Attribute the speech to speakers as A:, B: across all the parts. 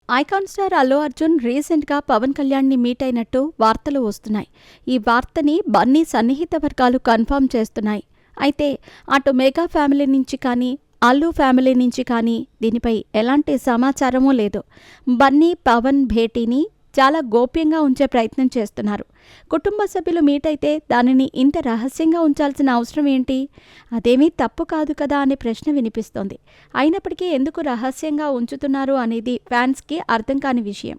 A: Icon star Allu Arjun రీసెంట్గా పవన్ కళ్యాణ్ని meet అయినట్టు వార్తలు వస్తున్నాయి. ఈ వార్తని బన్నీ సన్నిహిత వర్గాలు కన్ఫర్మ్ చేస్తున్నాయి. అయితే అటు మెగా ఫ్యామిలీ నుంచి కానీ, అల్లు ఫ్యామిలీ నుంచి కానీ దీనిపై ఎలాంటి సమాచారమూ లేదు. బన్నీ పవన్ భేటీని చాలా గోప్యంగా ఉంచే ప్రయత్నం చేస్తున్నారు. కుటుంబ సభ్యులు మీట్ అయితే దానిని ఇంత రహస్యంగా ఉంచాల్సిన అవసరం ఏంటి? అదేమీ తప్పు కాదు కదా అనే ప్రశ్న వినిపిస్తోంది. అయినప్పటికీ ఎందుకు రహస్యంగా ఉంచుతున్నారు అనేది ఫ్యాన్స్కి అర్థం కాని విషయం.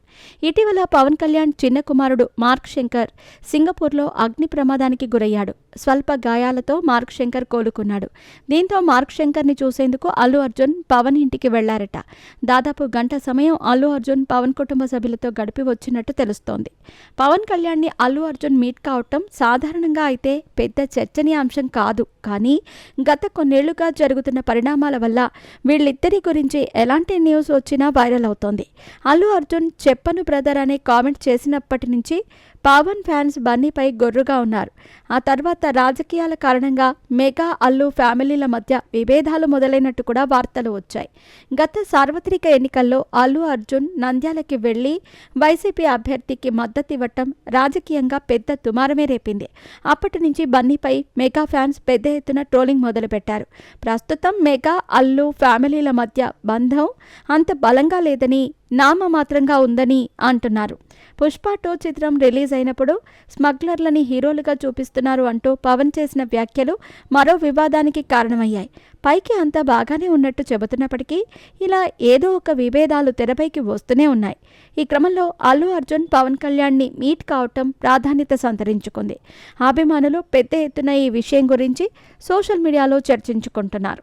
A: ఇటీవల పవన్ కళ్యాణ్ చిన్న కుమారుడు మార్క్ శంకర్ సింగపూర్లో అగ్ని ప్రమాదానికి గురయ్యాడు. స్వల్ప గాయాలతో మార్క్ శంకర్ కోలుకున్నాడు. దీంతో మార్క్ శంకర్ని చూసేందుకు అల్లు అర్జున్ పవన్ ఇంటికి వెళ్లారట. దాదాపు గంట సమయం అల్లు అర్జున్ పవన్ కుటుంబ సభ్యులతో గడిపి వచ్చినట్టు తెలుస్తోంది. పవన్ కళ్యాణ్ని అల్లు అర్జున్ మీట్ కావటం సాధారణంగా అయితే పెద్ద చర్చనీయాంశం కాదు. కానీ గత కొన్నేళ్లుగా జరుగుతున్న పరిణామాల వల్ల వీళ్ళిద్దరి గురించి ఎలాంటి న్యూస్ వచ్చినా వైరల్ అవుతోంది. అల్లు అర్జున్ చెప్పను బ్రదర్ అనే కామెంట్ చేసినప్పటి నుంచి పవన్ ఫ్యాన్స్ బన్నీపై గొర్రుగా ఉన్నారు. ఆ తర్వాత రాజకీయాల కారణంగా మెగా అల్లు ఫ్యామిలీల మధ్య విభేదాలు మొదలైనట్టు కూడా వార్తలు వచ్చాయి. గత సార్వత్రిక ఎన్నికల్లో అల్లు అర్జున్ నంద్యాలకి వెళ్లి వైసీపీ అభ్యర్థికి మద్దతివ్వటం రాజకీయంగా పెద్ద దుమారమే రేపింది. అప్పటి నుంచి బన్నీపై మెగా ఫ్యాన్స్ పెద్ద ఎత్తున ట్రోలింగ్ మొదలుపెట్టారు. ప్రస్తుతం మెగా అల్లు ఫ్యామిలీల మధ్య బంధం అంత బలంగా లేదని, నామమాత్రంగా ఉందని అంటున్నారు. పుష్ప 2 చిత్రం రిలీజ్ అయినప్పుడు స్మగ్లర్లని హీరోలుగా చూపిస్తున్నారు అంటూ పవన్ చేసిన వ్యాఖ్యలు మరో వివాదానికి కారణమయ్యాయి. పైకి అంతా బాగానే ఉన్నట్టు చెబుతున్నప్పటికీ ఇలా ఏదో ఒక విభేదాలు తెరపైకి వస్తూనే ఉన్నాయి. ఈ క్రమంలో అల్లు అర్జున్ పవన్ కళ్యాణ్ని మీట్ కావటం ప్రాధాన్యత సంతరించుకుంది. అభిమానులు పెద్ద ఎత్తున ఈ విషయం గురించి సోషల్ మీడియాలో చర్చించుకుంటున్నారు.